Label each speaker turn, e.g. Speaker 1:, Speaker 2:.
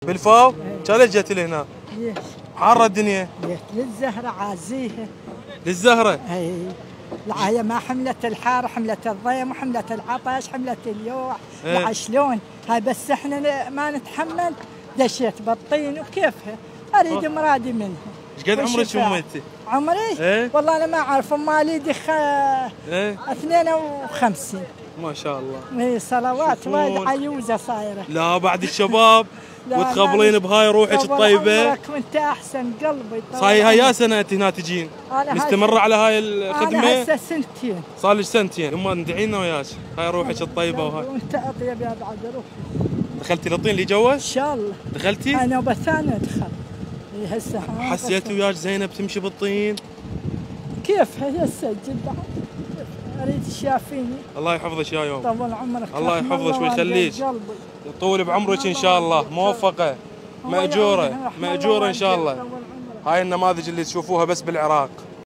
Speaker 1: بالفاو؟ كان ليش جيتي لهنا؟
Speaker 2: ليش؟
Speaker 1: حارة الدنيا.
Speaker 2: جيت للزهرة عازيها.
Speaker 1: للزهرة؟
Speaker 2: اي. هي ما حملت الحار، حملت الضيم وحملت العطش، حملت اليوع. لا شلون؟ هاي بس احنا ما نتحمل. دشيت بالطين وكيفها. اريد مرادي منها.
Speaker 1: ايش قد عمرك امتي؟
Speaker 2: عمري؟ والله انا ما اعرف، مواليدي 52.
Speaker 1: ما شاء الله.
Speaker 2: اي صلوات، وايد عيوزه صايره.
Speaker 1: لا بعد الشباب وتخبلين بهاي روحك الطيبه.
Speaker 2: وانت احسن قلبي.
Speaker 1: صاير هاي يا سنه انت هنا تجين؟ مستمره على هاي الخدمه؟
Speaker 2: انا هسه سنتين.
Speaker 1: صار لك سنتين. اما ندعي لنا وياك هاي روحك الطيبه وهاي.
Speaker 2: وانت اطيب يا بعد روحي.
Speaker 1: دخلتي الطين اللي جوا؟ ان
Speaker 2: شاء الله.
Speaker 1: دخلتي؟
Speaker 2: انا بثاني ادخل. هسه
Speaker 1: حسيتي وياك زينب تمشي بالطين؟
Speaker 2: كيف هي تسجل بعد؟ اريد تشافيني.
Speaker 1: الله يحفظك يا يوم.
Speaker 2: طول عمرك.
Speaker 1: الله يحفظك ويخليك. ويطول بعمرك ان شاء الله. موفقه ماجوره ماجوره ان شاء الله. هاي النماذج اللي تشوفوها بس بالعراق.